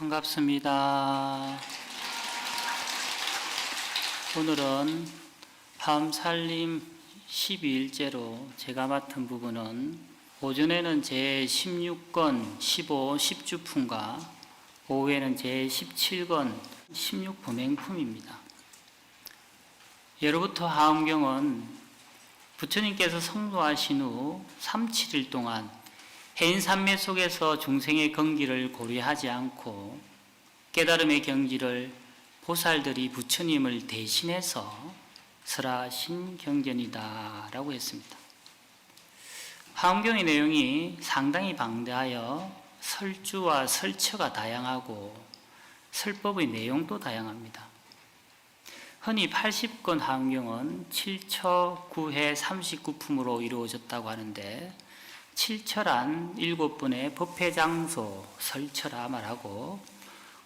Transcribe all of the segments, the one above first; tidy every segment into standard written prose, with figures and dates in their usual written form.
반갑습니다. 오늘은 화엄살림 12일째로 제가 맡은 부분은 오전에는 제16권 15 10주품과 오후에는 제17권 16범행품입니다. 예로부터 화엄경은 부처님께서 성도하신 후 3, 7일 동안 해인산매 속에서 중생의 건기를 고려하지 않고 깨달음의 경지를 보살들이 부처님을 대신해서 설하신 경전이다 라고 했습니다. 화엄경의 내용이 상당히 방대하여 설주와 설처가 다양하고 설법의 내용도 다양합니다. 흔히 80권 화엄경은 7처 9회 39품으로 이루어졌다고 하는데 7처란 7번의 법회 장소 설처라 말하고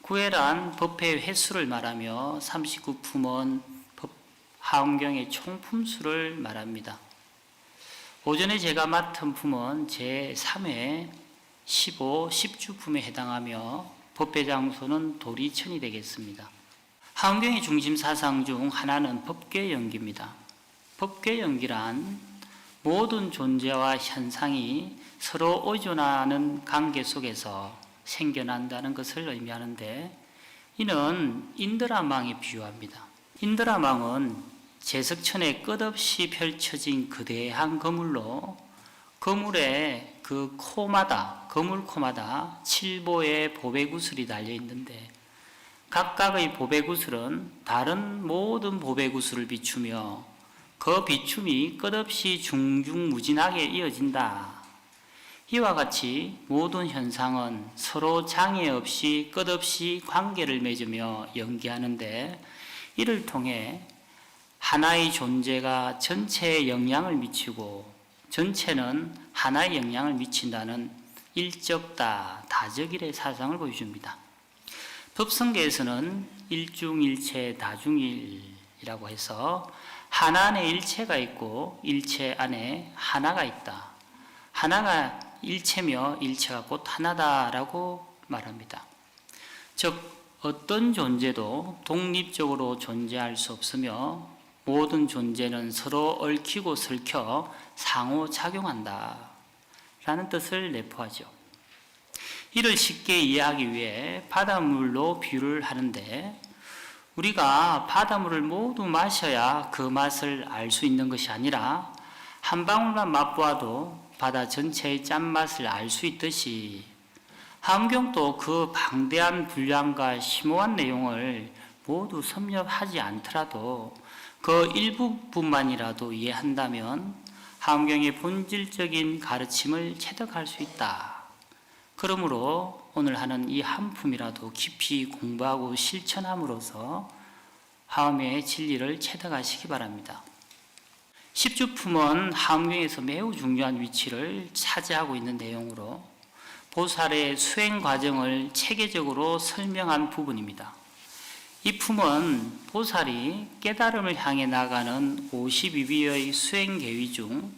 9회란 법회 횟수를 말하며 39품은 화엄경의 총품수를 말합니다. 오전에 제가 맡은 품은 제3회 15 10주품에 해당하며 법회 장소는 도리천이 되겠습니다. 화엄경의 중심 사상 중 하나는 법궤연기입니다. 법궤연기란 모든 존재와 현상이 서로 의존하는 관계 속에서 생겨난다는 것을 의미하는데, 이는 인드라망에 비유합니다. 인드라망은 제석천에 끝없이 펼쳐진 거대한 거물로 거물의 그 코마다, 거물코마다 7보의 보배구슬이 달려 있는데, 각각의 보배구슬은 다른 모든 보배구슬을 비추며 그 비춤이 끝없이 중중무진하게 이어진다. 이와 같이 모든 현상은 서로 장애 없이 끝없이 관계를 맺으며 연기하는데, 이를 통해 하나의 존재가 전체에 영향을 미치고 전체는 하나의 영향을 미친다는 일적다, 다적일의 사상을 보여줍니다. 법성계에서는 일중일체 다중일이라고 해서 하나 안에 일체가 있고 일체 안에 하나가 있다. 하나가 일체며 일체가 곧 하나다라고 말합니다. 즉 어떤 존재도 독립적으로 존재할 수 없으며 모든 존재는 서로 얽히고 설켜 상호작용한다 라는 뜻을 내포하죠. 이를 쉽게 이해하기 위해 바닷물로 비유를 하는데, 우리가 바닷물을 모두 마셔야 그 맛을 알 수 있는 것이 아니라 한 방울만 맛보아도 바다 전체의 짠맛을 알 수 있듯이, 화엄경도 그 방대한 분량과 심오한 내용을 모두 섭렵하지 않더라도 그 일부분만이라도 이해한다면 화엄경의 본질적인 가르침을 체득할 수 있다. 그러므로 오늘 하는 이 한 품이라도 깊이 공부하고 실천함으로써 화엄의 진리를 체득하시기 바랍니다. 10주품은 화엄경에서 매우 중요한 위치를 차지하고 있는 내용으로 보살의 수행 과정을 체계적으로 설명한 부분입니다. 이 품은 보살이 깨달음을 향해 나가는 52위의 수행 계위 중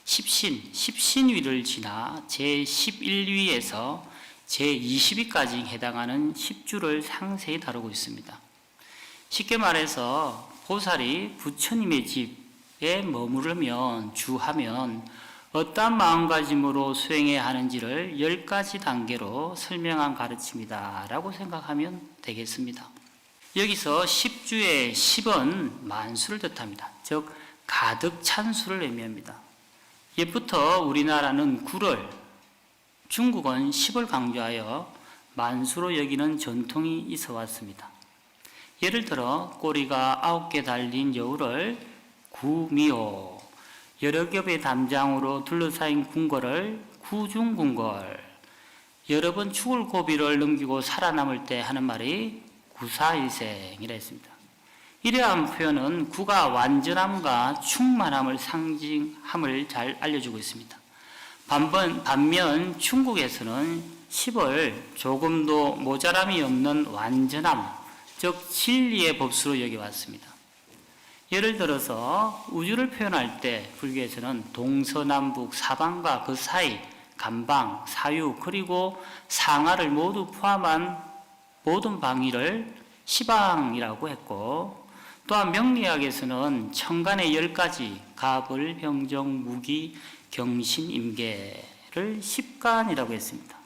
10신위를 지나 제11위에서 제20위까지 해당하는 10주를 상세히 다루고 있습니다. 쉽게 말해서 보살이 부처님의 집에 머무르면 주하면 어떠한 마음가짐으로 수행해야 하는지를 10가지 단계로 설명한 가르침이다 라고 생각하면 되겠습니다. 여기서 10주의 10은 만수를 뜻합니다. 즉 가득 찬 수를 의미합니다. 옛부터 우리나라는 9를, 중국은 10을 강조하여 만수로 여기는 전통이 있어 왔습니다. 예를 들어 꼬리가 9개 달린 여우를 구미호, 여러 겹의 담장으로 둘러싸인 궁궐을 구중궁궐, 여러 번 죽을 고비를 넘기고 살아남을 때 하는 말이 구사일생이라 했습니다. 이러한 표현은 구가 완전함과 충만함을 상징함을 잘 알려주고 있습니다. 반면 중국에서는 10을 조금도 모자람이 없는 완전함, 즉 진리의 법수로 여겨왔습니다. 예를 들어서 우주를 표현할 때 불교에서는 동서남북 사방과 그 사이, 간방, 사유, 그리고 상하를 모두 포함한 모든 방위를 시방이라고 했고, 또한 명리학에서는 천간의 10가지 갑을, 병정, 무기, 경신, 임계를 십간이라고 했습니다.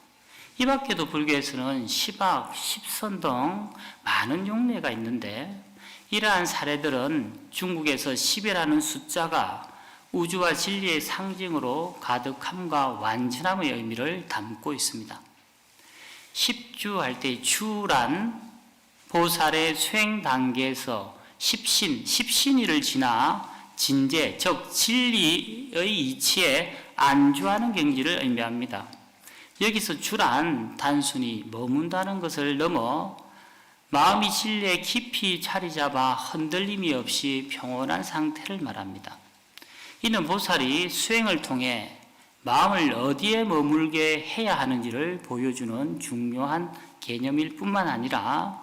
이 밖에도 불교에서는 시박, 십선 등 많은 용례가 있는데, 이러한 사례들은 중국에서 10이라는 숫자가 우주와 진리의 상징으로 가득함과 완전함의 의미를 담고 있습니다. 십주 할 때 주란 보살의 수행 단계에서 십신일을 지나 진재, 즉 진리의 이치에 안주하는 경지를 의미합니다. 여기서 주란 단순히 머문다는 것을 넘어 마음이 진리에 깊이 자리 잡아 흔들림이 없이 평온한 상태를 말합니다. 이는 보살이 수행을 통해 마음을 어디에 머물게 해야 하는지를 보여주는 중요한 개념일 뿐만 아니라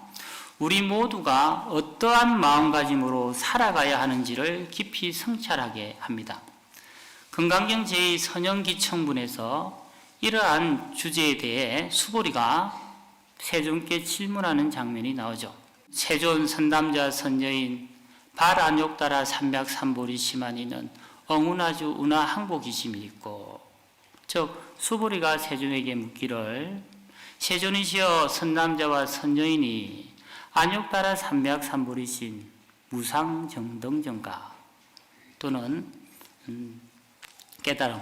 우리 모두가 어떠한 마음가짐으로 살아가야 하는지를 깊이 성찰하게 합니다. 금강경 제2선영기청분에서 이러한 주제에 대해 수보리가 세존께 질문하는 장면이 나오죠. 세존 선담자 선여인 발안욕따라 삼백삼보리 시만이는 엉운아주 운하항복이심이 있고, 즉 수보리가 세존에게 묻기를 세존이시여 선남자와 선여인이 안욕따라 삼백삼보리신 무상정등정가 또는 깨달음,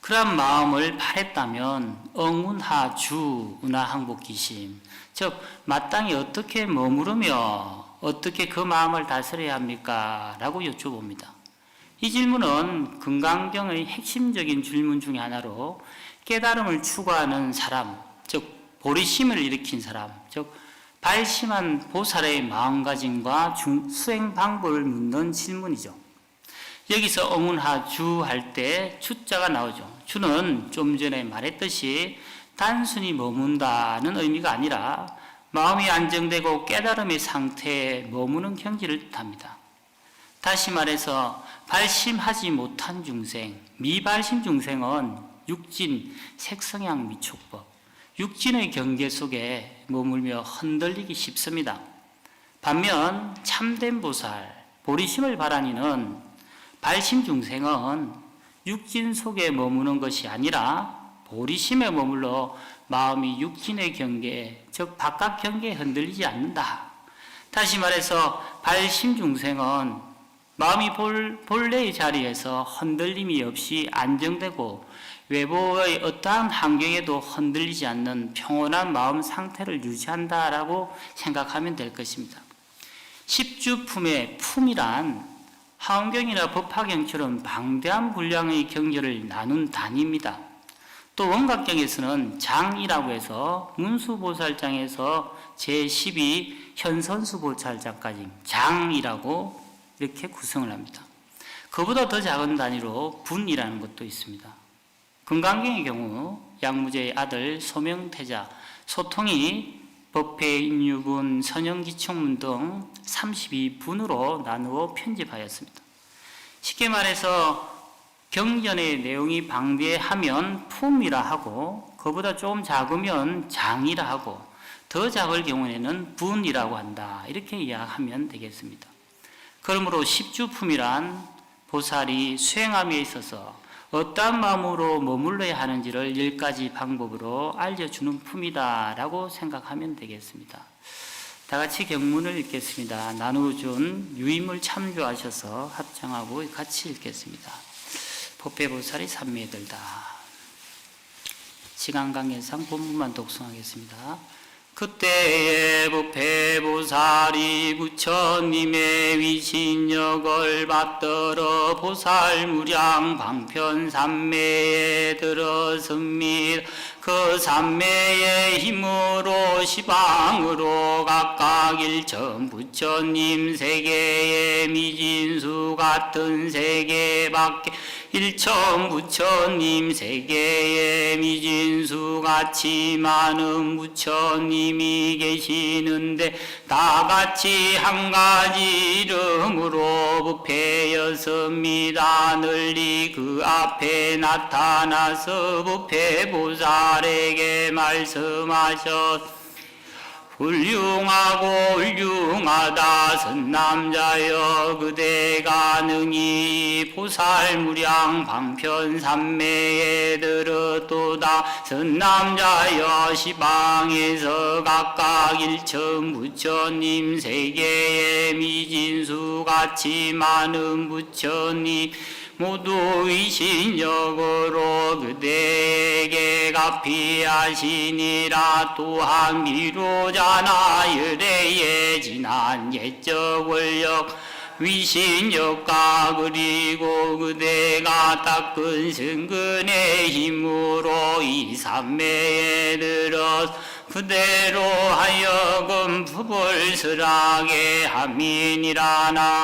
그러한 마음을 바랬다면 엉운하주 운하항복기심, 즉 마땅히 어떻게 머무르며 어떻게 그 마음을 다스려야 합니까? 라고 여쭤봅니다. 이 질문은 금강경의 핵심적인 질문 중에 하나로 깨달음을 추구하는 사람, 즉 보리심을 일으킨 사람, 즉 발심한 보살의 마음가짐과 수행 방법을 묻는 질문이죠. 여기서 엉운하주 할 때 주자가 나오죠. 주는 좀 전에 말했듯이 단순히 머문다는 의미가 아니라 마음이 안정되고 깨달음의 상태에 머무는 경지를 뜻합니다. 다시 말해서 발심하지 못한 중생, 미발심 중생은 육진, 색성향 미촉법, 육진의 경계 속에 머물며 흔들리기 쉽습니다. 반면 참된 보살, 보리심을 바라니는 발심 중생은 육진 속에 머무는 것이 아니라 보리심에 머물러 마음이 육진의 경계, 즉 바깥 경계에 흔들리지 않는다. 다시 말해서 발심 중생은 마음이 본래의 자리에서 흔들림이 없이 안정되고 외부의 어떠한 환경에도 흔들리지 않는 평온한 마음 상태를 유지한다라고 생각하면 될 것입니다. 십주품의 품이란 하원경이나 법화경처럼 방대한 분량의 경전을 나눈 단위입니다. 또 원각경에서는 장이라고 해서 문수보살장에서 제12 현선수보살장까지 장이라고 이렇게 구성을 합니다. 그보다 더 작은 단위로 분이라는 것도 있습니다. 금강경의 경우 양무제의 아들 소명태자, 소통이 법회, 인유분, 선영기청문 등 32분으로 나누어 편집하였습니다. 쉽게 말해서 경전의 내용이 방대하면 품이라 하고 그보다 조금 작으면 장이라 하고 더 작을 경우에는 분이라고 한다. 이렇게 이해하면 되겠습니다. 그러므로 십주품이란 보살이 수행함에 있어서 어떠한 마음으로 머물러야 하는지를 10가지 방법으로 알려주는 품이다라고 생각하면 되겠습니다. 다 같이 경문을 읽겠습니다. 나누어준 유임을 참조하셔서 합창하고 같이 읽겠습니다. 법회보살이 삼매에 들다. 시간 관계상 본문만 독송하겠습니다. 그때에 법회보살이 부처님의 위신역을 받들어 보살무량 방편삼매에 들었습니다. 그 삼매의 힘으로 시방으로 각각 일천 부처님 세계의 미진수 같은 세계밖에 일천 부처님 세계에 미진수 같이 많은 부처님이 계시는데 다 같이 한 가지 이름으로 부패였습니다. 널리 그 앞에 나타나서 부패보살에게 말씀하셨 훌륭하고 훌륭하다 선남자여 그대가 능히 보살무량 방편삼매에 들었도다. 선남자여 시방에서 각각 일천 부처님 세계의 미진수같이 많은 부처님 모두 위신력으로 그대에게 갚이하시니라. 또한 비로자나 열애의 진한 예적 원력 위신력과 그리고 그대가 닦은 성근의 힘으로 이 삼매에 들어 그대로 하여금 불설하게 함이니라나.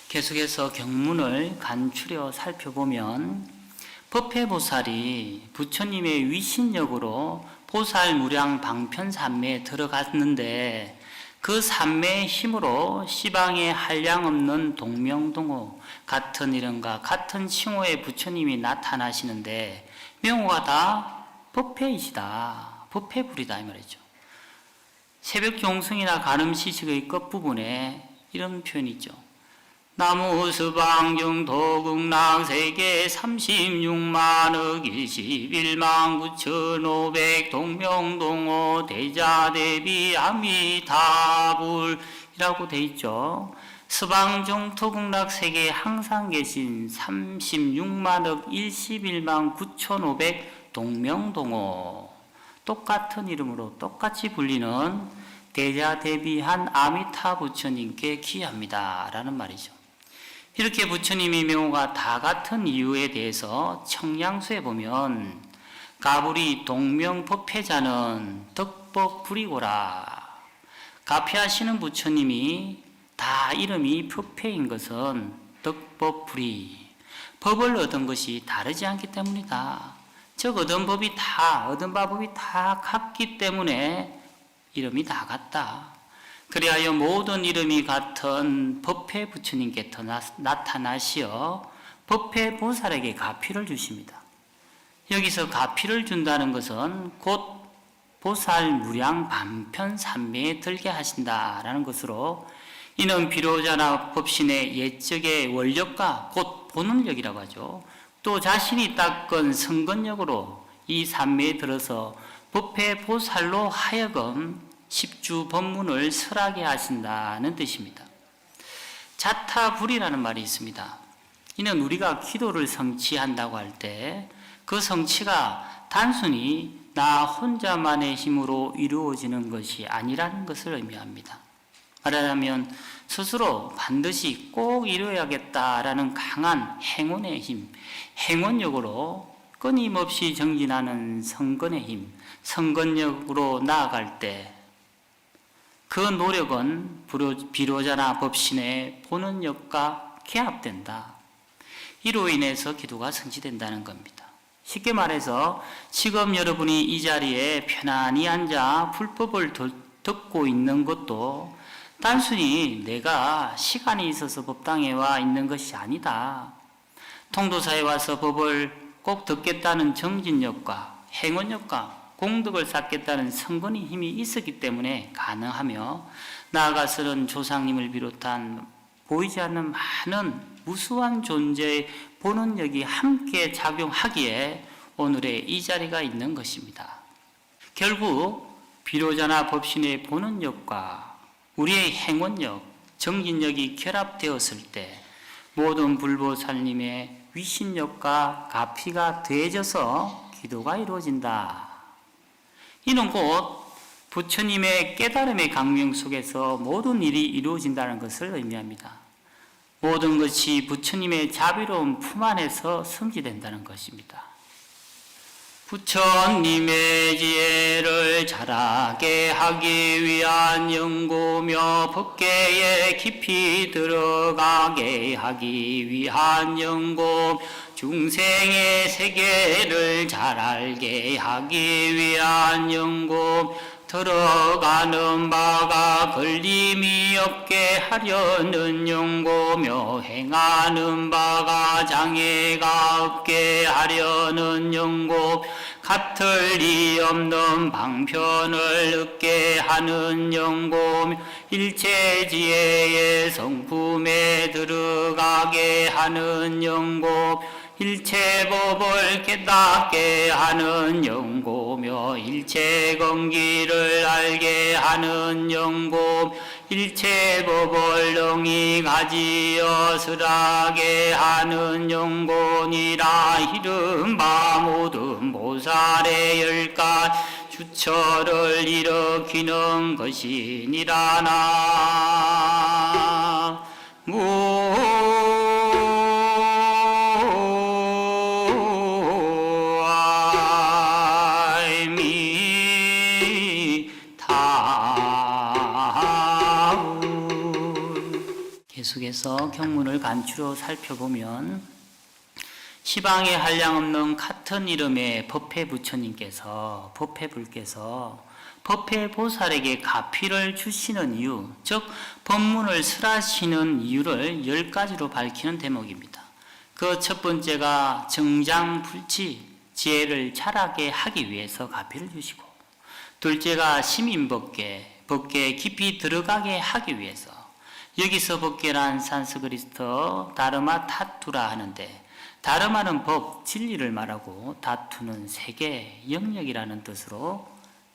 계속해서 경문을 간추려 살펴보면 법회보살이 부처님의 위신력으로 보살무량 방편삼매에 들어갔는데 그 삼매의 힘으로 시방에 한량없는 동명동호 같은 이름과 같은 칭호의 부처님이 나타나시는데 명호가 다 법회이시다, 법회불이다 이 말이죠. 새벽 종성이나 가름시식의 끝부분에 이런 표현이 있죠. 나무 서방중 도극락 세계 36만억 21만 9,500 동명동호 대자대비 아미타불이라고 돼 있죠. 서방중 토극락 세계에 항상 계신 36만억 21만 9,500 동명동호 똑같은 이름으로 똑같이 불리는 대자대비한 아미타 부처님께 기합니다 라는 말이죠. 이렇게 부처님의 명호가 다 같은 이유에 대해서 청량수에 보면 가불이 동명법회자는 덕법불이고라. 가피하시는 부처님이 다 이름이 법회인 것은 덕법불이 법을 얻은 것이 다르지 않기 때문이다. 즉 얻은 법이 다 얻은 바법이 다 같기 때문에 이름이 다 같다. 그리하여 모든 이름이 같은 법회 부처님께 나타나시어 법회 보살에게 가피를 주십니다. 여기서 가피를 준다는 것은 곧 보살 무량 반편삼매에 들게 하신다라는 것으로 이는 비로자나 법신의 예적의 원력과 곧 본원력이라고 하죠. 또 자신이 닦은 성건력으로 이 삼매에 들어서 법회 보살로 하여금 십주 법문을 설하게 하신다는 뜻입니다. 자타불이라는 말이 있습니다. 이는 우리가 기도를 성취한다고 할 때 그 성취가 단순히 나 혼자만의 힘으로 이루어지는 것이 아니라는 것을 의미합니다. 말하자면 스스로 반드시 꼭 이루어야겠다라는 강한 행운의 힘, 행운력으로 끊임없이 정진하는 성건의 힘, 성건력으로 나아갈 때 그 노력은 비로자나 법신의 본원력과 개합된다. 이로 인해서 기도가 성취된다는 겁니다. 쉽게 말해서 지금 여러분이 이 자리에 편안히 앉아 불법을 듣고 있는 것도 단순히 내가 시간이 있어서 법당에 와 있는 것이 아니다. 통도사에 와서 법을 꼭 듣겠다는 정진력과 행운력과 공덕을 쌓겠다는 성건의 힘이 있었기 때문에 가능하며 나아가서는 조상님을 비롯한 보이지 않는 많은 무수한 존재의 본원력이 함께 작용하기에 오늘의 이 자리가 있는 것입니다. 결국 비로자나 법신의 본원력과 우리의 행운력, 정진력이 결합되었을 때 모든 불보살님의 위신력과 가피가 더해져서 기도가 이루어진다. 이는 곧 부처님의 깨달음의 강명 속에서 모든 일이 이루어진다는 것을 의미합니다. 모든 것이 부처님의 자비로운 품 안에서 성취된다는 것입니다. 부처님의 지혜를 자라게 하기 위한 연구며 법계에 깊이 들어가게 하기 위한 연구 중생의 세계를 잘 알게 하기 위한 연고 들어가는 바가 걸림이 없게 하려는 연고며 행하는 바가 장애가 없게 하려는 연고 같을 리 없는 방편을 얻게 하는 연고며 일체지혜의 성품에 들어가게 하는 연고 일체법을 깨닫게 하는 연고며 일체건기를 알게 하는 연고 일체법을 능히 가지어 설하게 하는 연고니라. 이른바 모든 보살의 열간 주처를 일으키는 것이니라. 계속해서 경문을 간추려 살펴보면 시방에 한량없는 같은 이름의 법회부처님께서 법회불께서 법회보살에게 가피를 주시는 이유, 즉 법문을 설하시는 이유를 10가지로 밝히는 대목입니다. 그 첫 번째가 정장불치, 지혜를 자라게 하기 위해서 가피를 주시고, 둘째가 시민법계, 법계에 깊이 들어가게 하기 위해서, 여기서 법계란 산스크리트어 다르마 타투라 하는데, 다르마는 법, 진리를 말하고 다투는 세계, 영역이라는 뜻으로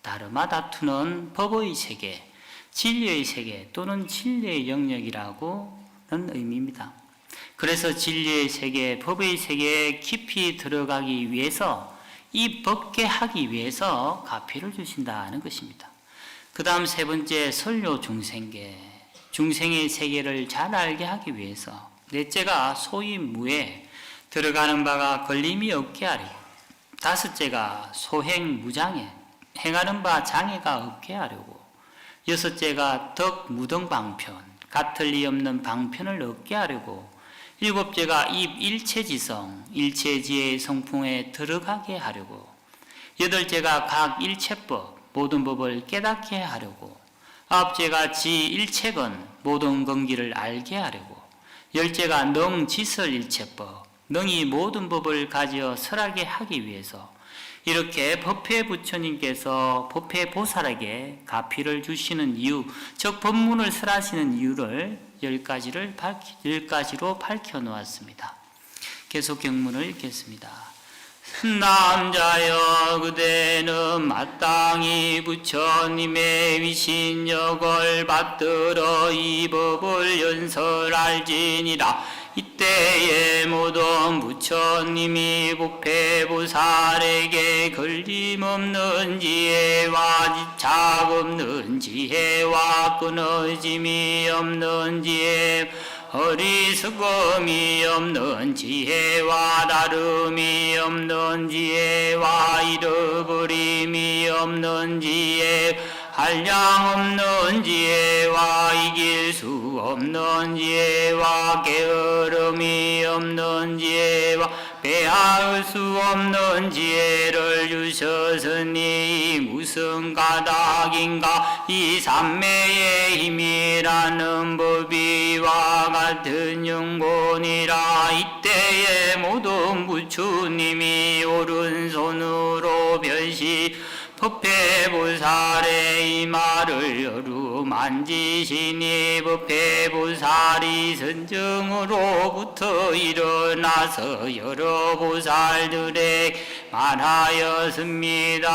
다르마 다투는 법의 세계, 진리의 세계 또는 진리의 영역이라고는 의미입니다. 그래서 진리의 세계, 법의 세계에 깊이 들어가기 위해서 이 법계하기 위해서 가피를 주신다는 것입니다. 그 다음 세 번째 설료 중생계, 중생의 세계를 잘 알게 하기 위해서, 넷째가 소위 무에 들어가는 바가 걸림이 없게 하려고, 다섯째가 소행 무장애, 행하는 바 장애가 없게 하려고, 여섯째가 덕 무등방편, 같을 리 없는 방편을 얻게 하려고, 일곱째가 입 일체지성, 일체지혜의 성품에 들어가게 하려고, 여덟째가 각 일체법, 모든 법을 깨닫게 하려고, 아홉째가 지 일체건, 모든 건기를 알게 하려고, 열째가 능지설 일체법, 능히 모든 법을 가지어 설하게 하기 위해서, 이렇게 법회부처님께서 법회보살에게 가피를 주시는 이유, 즉 법문을 설하시는 이유를 10가지로 밝혀놓았습니다. 계속 경문을 읽겠습니다. 남자여 그대는 마땅히 부처님의 위신력을 받들어 이 법을 연설할지니라. 이때에 모든 부처님이 법회보살에게 걸림없는 지혜와 집착 없는 지혜와 끊어짐이 없는 지혜, 어리석음이 없는 지혜와 다름이 없는 지혜와 잃어버림이 없는 지혜, 한량 없는 지혜와 이길 수 없는 지혜와 게으름이 없는 지혜와 빼앗을 수 없는 지혜를 주셨으니 무슨 까닭인가. 이 삼매의 힘이라는 법이와 같은 연곤이라. 이때에 모든 부처님이 오른손으로 변시 법회보살의 이 말을 어루만지시니 법회보살이 선정으로부터 일어나서 여러 보살들에게 말하였습니다.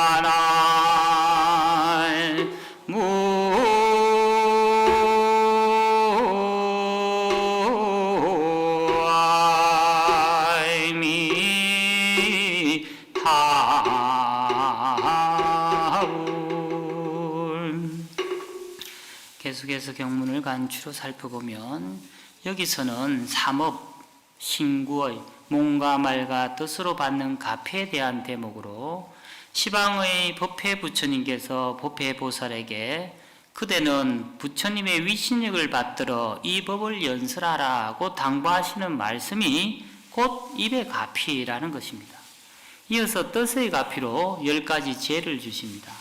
계속해서 경문을 간추려 살펴보면 여기서는 삼업, 신구의 몸과 말과 뜻으로 받는 가피에 대한 대목으로 시방의 법회부처님께서 법회보살에게 그대는 부처님의 위신력을 받들어 이 법을 연설하라고 당부하시는 말씀이 곧 입의 가피라는 것입니다. 이어서 뜻의 가피로 10가지 지혜를 주십니다.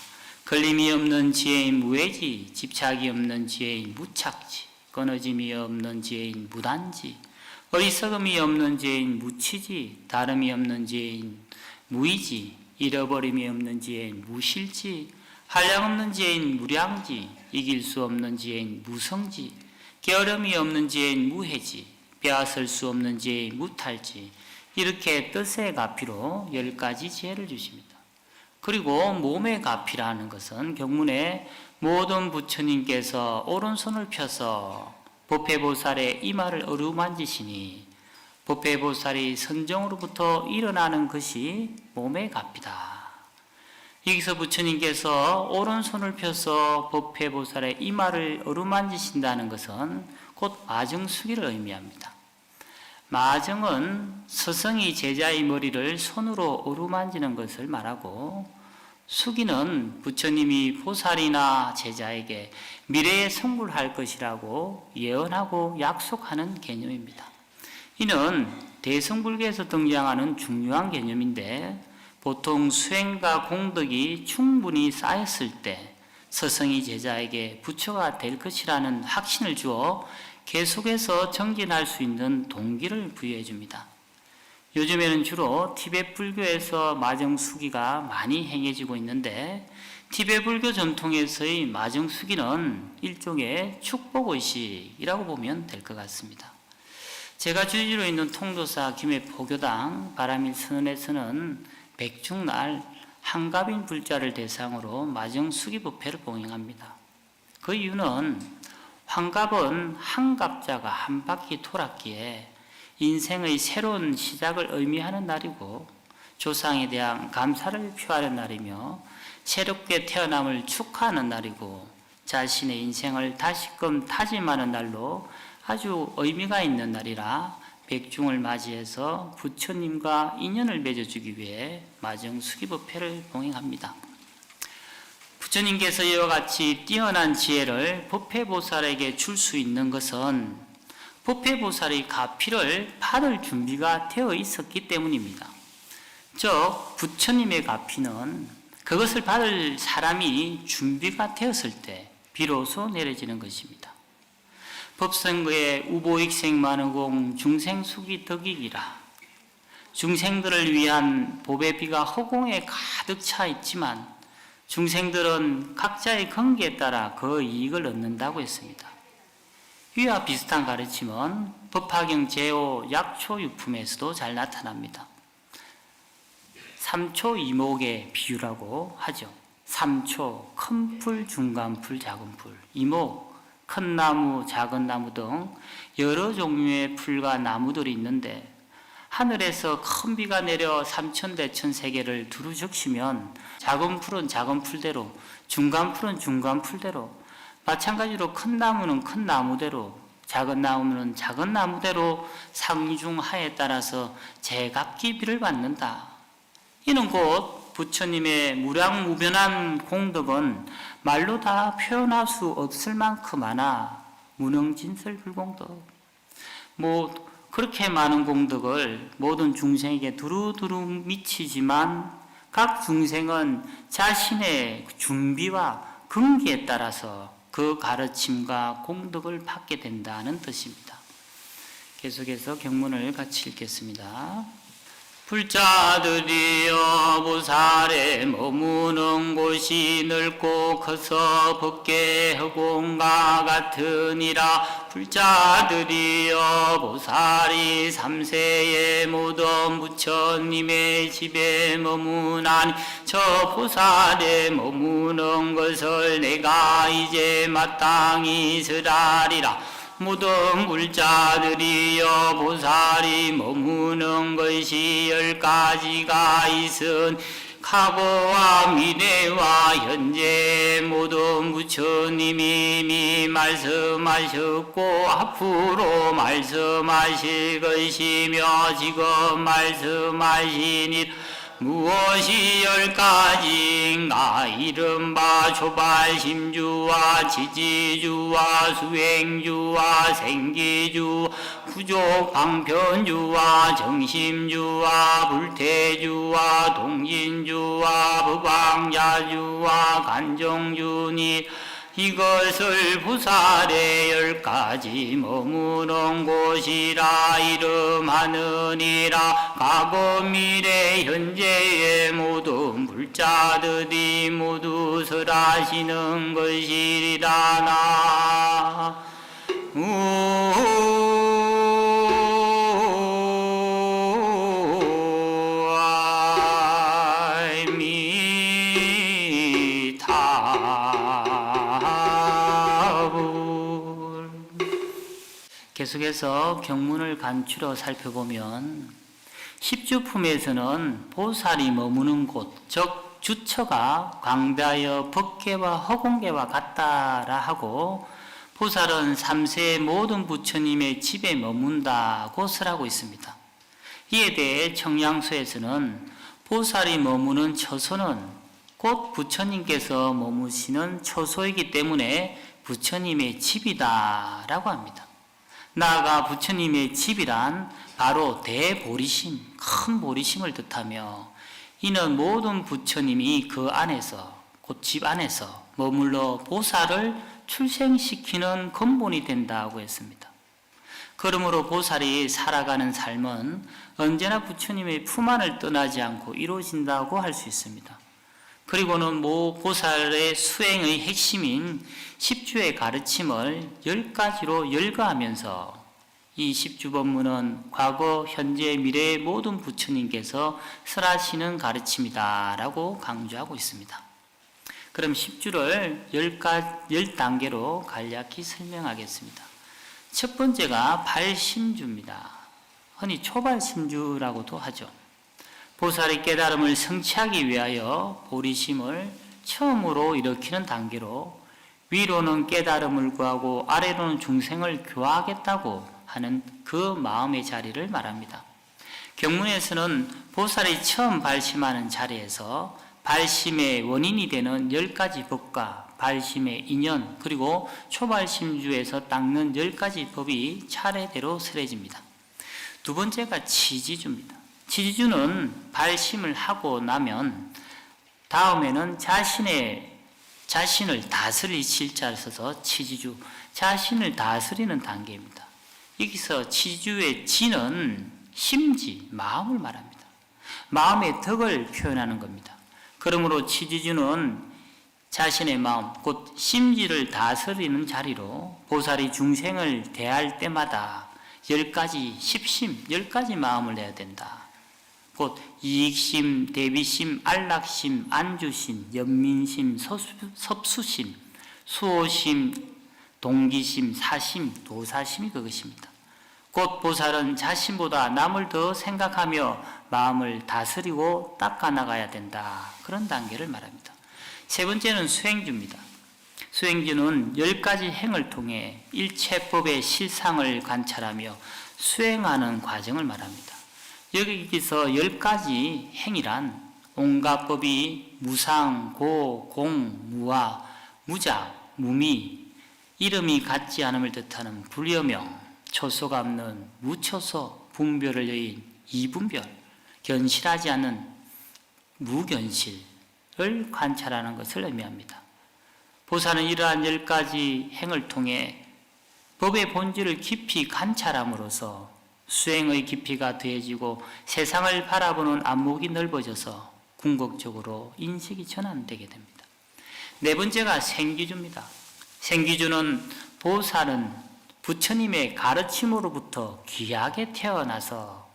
걸림이 없는 지혜인 무해지, 집착이 없는 지혜인 무착지, 끊어짐이 없는 지혜인 무단지, 어리석음이 없는 지혜인 무치지, 다름이 없는 지혜인 무의지, 잃어버림이 없는 지혜인 무실지, 한량 없는 지혜인 무량지, 이길 수 없는 지혜인 무성지, 게으름이 없는 지혜인 무해지, 빼앗을 수 없는 지혜인 무탈지, 이렇게 뜻의 가피로 10가지 지혜를 주십니다. 그리고 몸의 가피라는 것은 경문에 모든 부처님께서 오른손을 펴서 법회보살의 이마를 어루만지시니 법회보살이 선정으로부터 일어나는 것이 몸의 가피다. 여기서 부처님께서 오른손을 펴서 법회보살의 이마를 어루만지신다는 것은 곧 마정수기를 의미합니다. 마정은 스승이 제자의 머리를 손으로 어루만지는 것을 말하고, 수기는 부처님이 보살이나 제자에게 미래에 성불할 것이라고 예언하고 약속하는 개념입니다. 이는 대성불교에서 등장하는 중요한 개념인데, 보통 수행과 공덕이 충분히 쌓였을 때 스승이 제자에게 부처가 될 것이라는 확신을 주어 계속해서 정진할 수 있는 동기를 부여해 줍니다. 요즘에는 주로 티베트 불교에서 마정수기가 많이 행해지고 있는데, 티베트 불교 전통에서의 마정수기는 일종의 축복의식이라고 보면 될 것 같습니다. 제가 주지로 있는 통도사 김해포교당 바람일선언에서는 백중날 한갑인 불자를 대상으로 마정수기법회를 봉행합니다. 그 이유는 환갑은 한갑자가 한 바퀴 돌았기에 인생의 새로운 시작을 의미하는 날이고, 조상에 대한 감사를 표하는 날이며 새롭게 태어남을 축하하는 날이고, 자신의 인생을 다시금 다짐하는 날로 아주 의미가 있는 날이라 백중을 맞이해서 부처님과 인연을 맺어주기 위해 마정수기법회를 봉행합니다. 부처님께서 이와 같이 뛰어난 지혜를 법회보살에게 줄 수 있는 것은 법회보살의 가피를 받을 준비가 되어 있었기 때문입니다. 즉, 부처님의 가피는 그것을 받을 사람이 준비가 되었을 때 비로소 내려지는 것입니다. 법성거에 우보익생 만우공 중생수기 덕이기라. 중생들을 위한 법의 비가 허공에 가득 차 있지만 중생들은 각자의 건기에 따라 그 이익을 얻는다고 했습니다. 이와 비슷한 가르침은 법화경 제5 약초유품에서도 잘 나타납니다. 삼초 이목의 비유라고 하죠. 삼초, 큰 풀, 중간 풀, 작은 풀, 이목, 큰 나무, 작은 나무 등 여러 종류의 풀과 나무들이 있는데, 하늘에서 큰 비가 내려 삼천대천 세계를 두루 적시면 작은 풀은 작은 풀대로, 중간 풀은 중간 풀대로, 마찬가지로 큰 나무는 큰 나무대로, 작은 나무는 작은 나무대로 상중하에 따라서 제각기 비를 받는다. 이는 곧 부처님의 무량무변한 공덕은 말로 다 표현할 수 없을 만큼 많아 무능진설불공덕. 그렇게 많은 공덕을 모든 중생에게 두루두루 미치지만 각 중생은 자신의 준비와 근기에 따라서 그 가르침과 공덕을 받게 된다는 뜻입니다. 계속해서 경문을 같이 읽겠습니다. 불자들이여 보살에 머무는 곳이 넓고 커서 법계 허공과 같으니라. 불자들이여 보살이 삼세에 모든 부처님의 집에 머무나니 저 보살에 머무는 것을 내가 이제 마땅히 설하리라. 모든 불자들이여 보살이 머무는 것이 10가지가 있은 과거와 미래와 현재 모든 부처님이 이미 말씀하셨고 앞으로 말씀하실 것이며 지금 말씀하시니 무엇이 열가지인가 이른바 초발심주와 지지주와 수행주와 생기주 부족방편주와 정심주와 불태주와 동진주와 법왕자주와 간정주니 이것을 부살의 10가지 머무는 곳이라 이름하느니라. 과거 미래 현재의 모든 불자들이 모두 설하시는 것이리라. 나 계속해서 경문을 간추려 살펴보면 십주품에서는 보살이 머무는 곳, 즉 주처가 광대하여 법계와 허공계와 같다라 하고 보살은 삼세의 모든 부처님의 집에 머문다고 설하고 있습니다. 이에 대해 청량서에서는 보살이 머무는 처소는 곧 부처님께서 머무시는 처소이기 때문에 부처님의 집이다라고 합니다. 나아가 부처님의 집이란 바로 대보리심, 큰 보리심을 뜻하며 이는 모든 부처님이 그 안에서, 곧 집 안에서 머물러 보살을 출생시키는 근본이 된다고 했습니다. 그러므로 보살이 살아가는 삶은 언제나 부처님의 품 안을 떠나지 않고 이루어진다고 할 수 있습니다. 그리고는 보살의 수행의 핵심인 10주의 가르침을 10가지로 열거하면서 이 10주법문은 과거, 현재, 미래의 모든 부처님께서 설하시는 가르침이다라고 강조하고 있습니다. 그럼 10주를 10단계로 간략히 설명하겠습니다. 첫 번째가 발심주입니다. 흔히 초발심주라고도 하죠. 보살의 깨달음을 성취하기 위하여 보리심을 처음으로 일으키는 단계로 위로는 깨달음을 구하고 아래로는 중생을 교화하겠다고 하는 그 마음의 자리를 말합니다. 경문에서는 보살이 처음 발심하는 자리에서 발심의 원인이 되는 10가지 법과 발심의 인연 그리고 초발심주에서 닦는 10가지 법이 차례대로 설해집니다. 두 번째가 치지주입니다. 치지주는 발심을 하고 나면 다음에는 자신을 다스릴 실자를 써서 치지주, 자신을 다스리는 단계입니다. 여기서 치지주의 지는 심지, 마음을 말합니다. 마음의 덕을 표현하는 겁니다. 그러므로 치지주는 자신의 마음, 곧 심지를 다스리는 자리로 보살이 중생을 대할 때마다 10가지 십심, 10가지 마음을 내야 된다. 곧 이익심, 대비심, 안락심, 안주심, 연민심, 섭수심, 수호심, 동기심, 사심, 도사심이 그것입니다. 곧 보살은 자신보다 남을 더 생각하며 마음을 다스리고 닦아나가야 된다. 그런 단계를 말합니다. 세 번째는 수행주입니다. 수행주는 10가지 행을 통해 일체법의 실상을 관찰하며 수행하는 과정을 말합니다. 여기서 10가지 행이란 온갖 법이 무상, 고, 공, 무아, 무작, 무미, 이름이 같지 않음을 뜻하는 불여명, 초소가 없는 무초소, 분별을 여인 이분별, 견실하지 않는 무견실을 관찰하는 것을 의미합니다. 보살은 이러한 10가지 행을 통해 법의 본질을 깊이 관찰함으로써 수행의 깊이가 더해지고 세상을 바라보는 안목이 넓어져서 궁극적으로 인식이 전환되게 됩니다. 네 번째가 생기주입니다. 생기주는 보살은 부처님의 가르침으로부터 귀하게 태어나서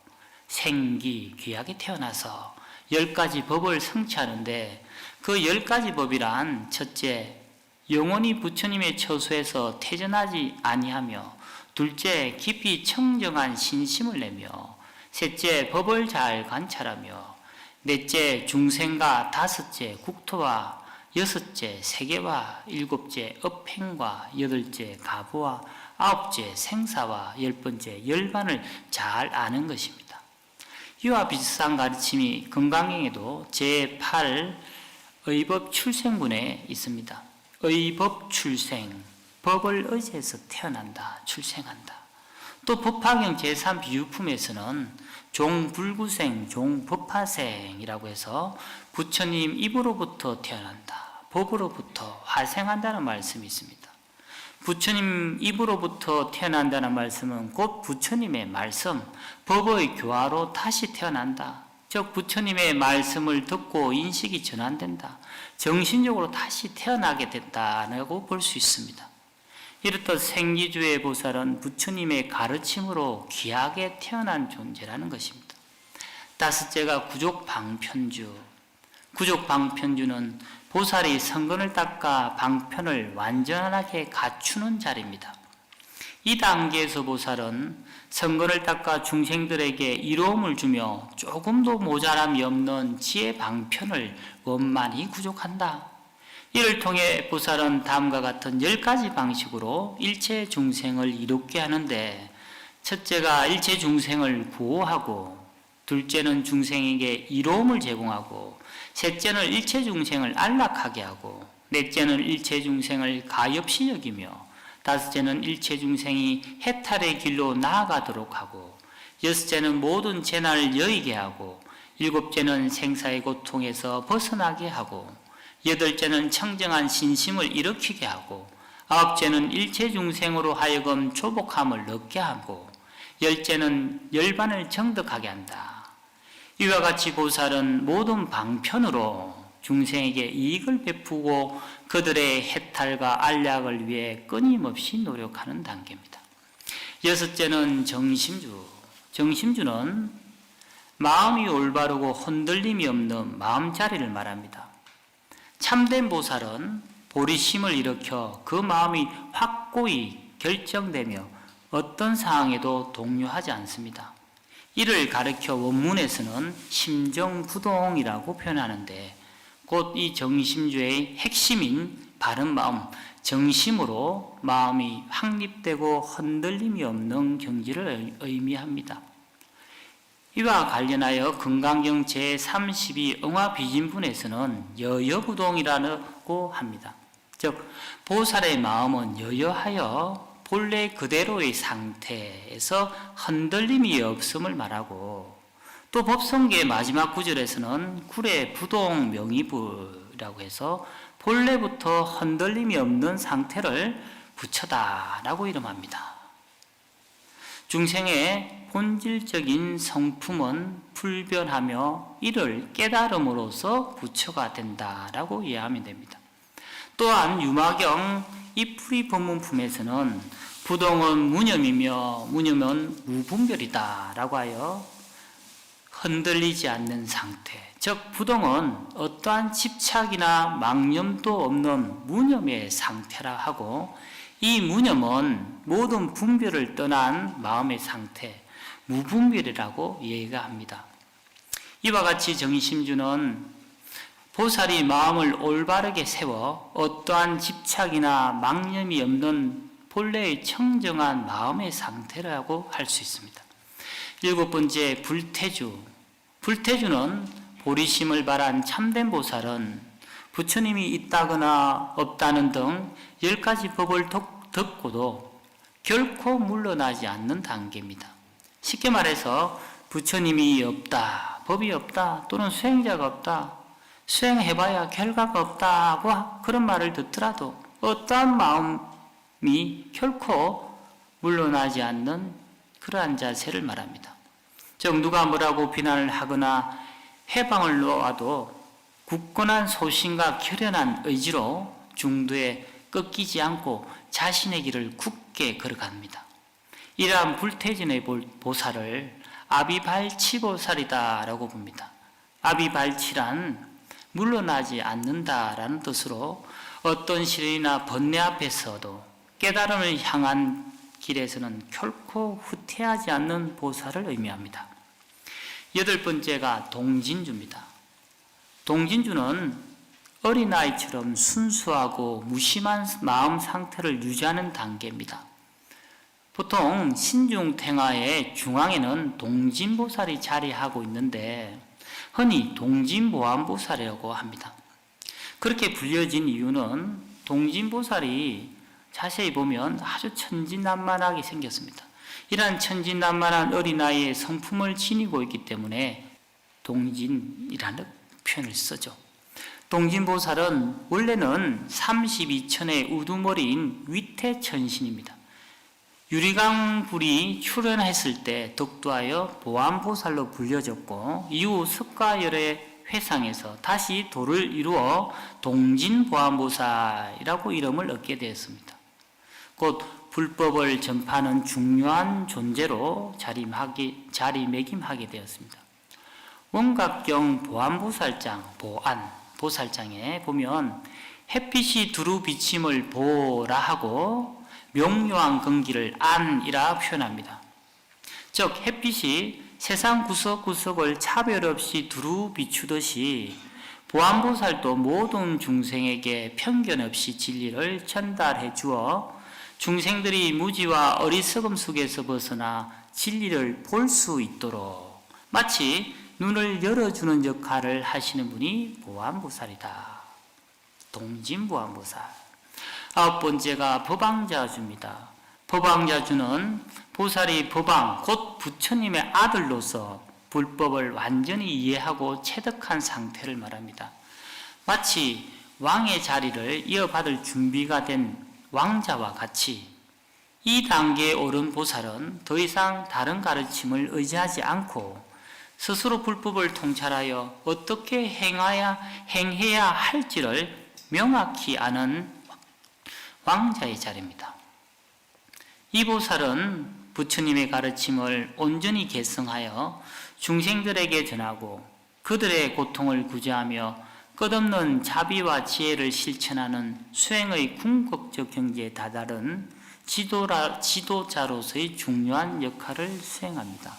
귀하게 태어나서 10가지 법을 성취하는데 그 10가지 법이란 첫째, 영원히 부처님의 처소에서 퇴전하지 아니하며 둘째, 깊이 청정한 신심을 내며 셋째, 법을 잘 관찰하며 넷째, 중생과 다섯째, 국토와 여섯째, 세계와 일곱째, 업행과 여덟째, 가부와 아홉째, 생사와 10번째, 열반을 잘 아는 것입니다. 이와 비슷한 가르침이 건강경에도 제8 의법 출생문에 있습니다. 의법 출생, 법을 의지해서 태어난다, 출생한다. 또 법화경 제3 비유품에서는 종불구생, 종법화생이라고 해서 부처님 입으로부터 태어난다, 법으로부터 화생한다는 말씀이 있습니다. 부처님 입으로부터 태어난다는 말씀은 곧 부처님의 말씀, 법의 교화로 다시 태어난다. 즉 부처님의 말씀을 듣고 인식이 전환된다. 정신적으로 다시 태어나게 된다고 볼 수 있습니다. 이렇듯 생기주의 보살은 부처님의 가르침으로 귀하게 태어난 존재라는 것입니다. 다섯째가 구족방편주. 구족방편주는 보살이 성근을 닦아 방편을 완전하게 갖추는 자리입니다. 이 단계에서 보살은 성근을 닦아 중생들에게 이로움을 주며 조금도 모자람이 없는 지혜 방편을 원만히 구족한다. 이를 통해 보살은 다음과 같은 10가지 방식으로 일체 중생을 이롭게 하는데, 첫째가 일체 중생을 구호하고, 둘째는 중생에게 이로움을 제공하고, 셋째는 일체 중생을 안락하게 하고, 넷째는 일체 중생을 가엾이 여기며, 다섯째는 일체 중생이 해탈의 길로 나아가도록 하고, 여섯째는 모든 재난을 여의게 하고, 일곱째는 생사의 고통에서 벗어나게 하고, 여덟째는 청정한 신심을 일으키게 하고, 아홉째는 일체 중생으로 하여금 조복함을 얻게 하고, 열째는 열반을 정득하게 한다. 이와 같이 보살은 모든 방편으로 중생에게 이익을 베푸고 그들의 해탈과 안락을 위해 끊임없이 노력하는 단계입니다. 여섯째는 정심주. 정심주는 마음이 올바르고 흔들림이 없는 마음자리를 말합니다. 참된 보살은 보리심을 일으켜 그 마음이 확고히 결정되며 어떤 상황에도 동요하지 않습니다. 이를 가르쳐 원문에서는 심정부동이라고 표현하는데, 곧 이 정심주의 핵심인 바른 마음, 정심으로 마음이 확립되고 흔들림이 없는 경지를 의미합니다. 이와 관련하여 건강경 제32 응화비진분에서는 여여부동이라고 합니다. 즉 보살의 마음은 여여하여 본래 그대로의 상태에서 흔들림이 없음을 말하고, 또 법성계의 마지막 구절에서는 굴의 부동 명의부라고 해서 본래부터 흔들림이 없는 상태를 부처다라고 이름합니다. 중생의 본질적인 성품은 불변하며 이를 깨달음으로써 부처가 된다라고 이해하면 됩니다. 또한 유마경 이풀이 법문품에서는 부동은 무념이며 무념은 무분별이다라고 하여 흔들리지 않는 상태, 즉 부동은 어떠한 집착이나 망념도 없는 무념의 상태라 하고, 이 무념은 모든 분별을 떠난 마음의 상태, 무분별이라고 이해가 합니다. 이와 같이 정심주는 보살이 마음을 올바르게 세워 어떠한 집착이나 망념이 없는 본래의 청정한 마음의 상태라고 할 수 있습니다. 일곱 번째, 불태주. 불태주는 보리심을 발한 참된 보살은 부처님이 있다거나 없다는 등 10가지 법을 듣고도 결코 물러나지 않는 단계입니다. 쉽게 말해서 부처님이 없다, 법이 없다, 또는 수행자가 없다, 수행해봐야 결과가 없다고 그런 말을 듣더라도 어떠한 마음이 결코 물러나지 않는 그러한 자세를 말합니다. 즉 누가 뭐라고 비난을 하거나 해방을 놓아도 굳건한 소신과 결연한 의지로 중도에 꺾이지 않고 자신의 길을 굳게 걸어갑니다. 이러한 불태진의 보살을 아비발치보살이다라고 봅니다. 아비발치란 물러나지 않는다라는 뜻으로 어떤 시련이나 번뇌 앞에서도 깨달음을 향한 길에서는 결코 후퇴하지 않는 보살을 의미합니다. 여덟 번째가 동진주입니다. 동진주는 어린아이처럼 순수하고 무심한 마음 상태를 유지하는 단계입니다. 보통 신중탱화의 중앙에는 동진보살이 자리하고 있는데 흔히 동진보안보살이라고 합니다. 그렇게 불려진 이유는 동진보살이 자세히 보면 아주 천진난만하게 생겼습니다. 이러한 천진난만한 어린아이의 성품을 지니고 있기 때문에 동진이라는 표현을 쓰죠. 동진보살은 원래는 32천의 우두머리인 위태천신입니다. 유리강불이 출현했을 때 덕도하여 보안보살로 불려졌고 이후 석가열의 회상에서 다시 도를 이루어 동진보안보살이라고 이름을 얻게 되었습니다. 곧 불법을 전파하는 중요한 존재로 자리매김하게 되었습니다. 원각경 보안보살장, 보살장에 보면 햇빛이 두루 비침을 보라 하고 명료한 근기를 안이라 표현합니다. 즉 햇빛이 세상 구석구석을 차별 없이 두루 비추듯이 보안보살도 모든 중생에게 편견 없이 진리를 전달해 주어 중생들이 무지와 어리석음 속에서 벗어나 진리를 볼 수 있도록 마치 눈을 열어주는 역할을 하시는 분이 보안보살이다. 동진보안보살. 9번째가 법왕자주입니다. 법왕자주는 보살이 법왕, 곧 부처님의 아들로서 불법을 완전히 이해하고 체득한 상태를 말합니다. 마치 왕의 자리를 이어받을 준비가 된 왕자와 같이 이 단계에 오른 보살은 더 이상 다른 가르침을 의지하지 않고 스스로 불법을 통찰하여 어떻게 행해야 할지를 명확히 아는 왕자의 자리입니다. 이 보살은 부처님의 가르침을 온전히 계승하여 중생들에게 전하고 그들의 고통을 구제하며 끝없는 자비와 지혜를 실천하는 수행의 궁극적 경지에 다다른 지도자로서의 중요한 역할을 수행합니다.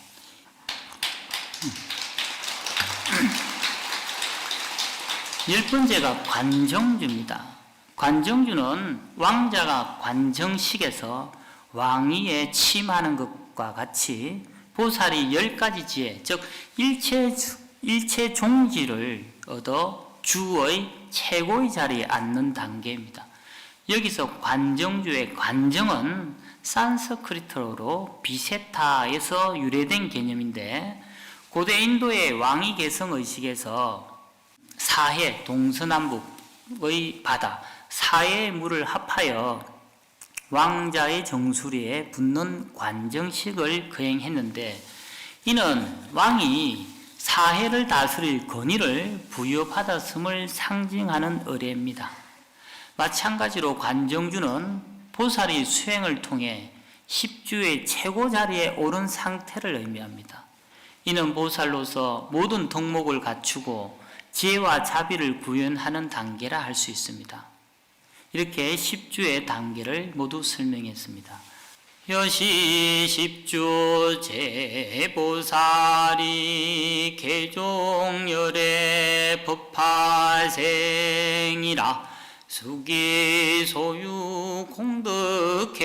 열 번째가 관정주입니다. 관정주는 왕자가 관정식에서 왕위에 침하는 것과 같이 보살이 10가지 지혜, 즉 일체 종지를 얻어 주의 최고의 자리에 앉는 단계입니다. 여기서 관정주의 관정은 산스크리트어로 비세타에서 유래된 개념인데 고대 인도의 왕위 계승 의식에서 사해, 동서남북의 바다, 사해의 물을 합하여 왕자의 정수리에 붓는 관정식을 거행했는데 이는 왕이 사해를 다스릴 권위를 부여받았음을 상징하는 의례입니다. 마찬가지로 관정주는 보살이 수행을 통해 십주의 최고 자리에 오른 상태를 의미합니다. 이는 보살로서 모든 덕목을 갖추고 지혜와 자비를 구현하는 단계라 할 수 있습니다. 이렇게 십주의 단계를 모두 설명했습니다. 여시 십주 제보살이 개종열의 법화생이라 수기 소유 공덕행하야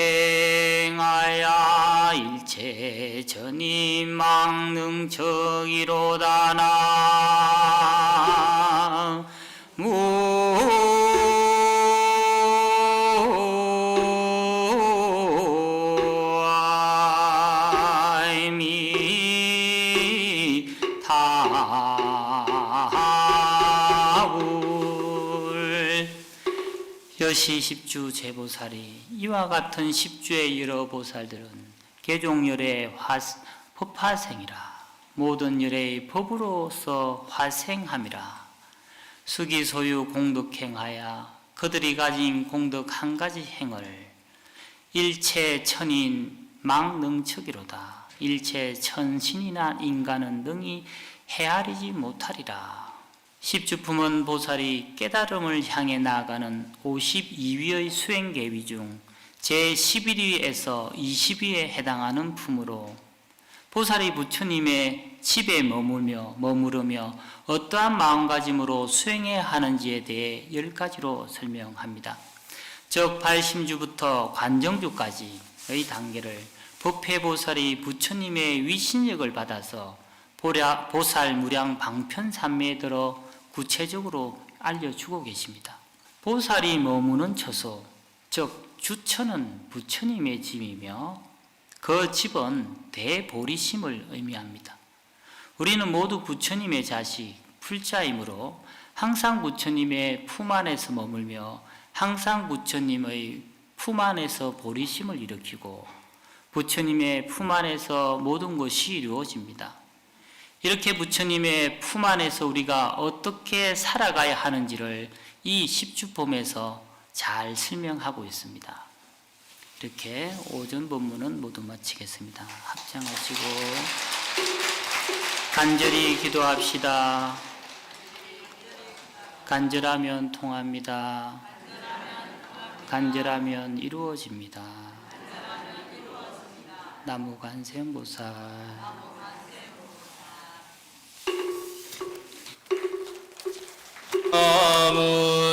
일체 전임 망능척이로다나 여시 십주 제보살이 이와 같은 십주의 여러 보살들은 개종열의 법화생이라 모든 열의 법으로서 화생함이라 수기소유 공덕행하야 그들이 가진 공덕 한 가지 행을 일체 천인 망능척이로다 일체 천신이나 인간은 능히 헤아리지 못하리라. 십주품은 보살이 깨달음을 향해 나아가는 52위의 수행계위 중 제11위에서 20위에 해당하는 품으로 보살이 부처님의 집에 머무르며 어떠한 마음가짐으로 수행해야 하는지에 대해 10가지로 설명합니다. 즉 발심주부터 관정주까지의 단계를 법회보살이 부처님의 위신력을 받아서 보살 무량 방편삼매에 들어 구체적으로 알려주고 계십니다. 보살이 머무는 처소, 즉 주처는 부처님의 집이며 그 집은 대보리심을 의미합니다. 우리는 모두 부처님의 자식, 풀자이므로 항상 부처님의 품 안에서 머물며 항상 부처님의 품 안에서 보리심을 일으키고 부처님의 품 안에서 모든 것이 이루어집니다. 이렇게 부처님의 품 안에서 우리가 어떻게 살아가야 하는지를 이 십주법에서 잘 설명하고 있습니다. 이렇게 오전 본문은 모두 마치겠습니다. 합장하시고 간절히 기도합시다. 간절하면 통합니다. 간절하면 이루어집니다. 나무관세음보살. 나무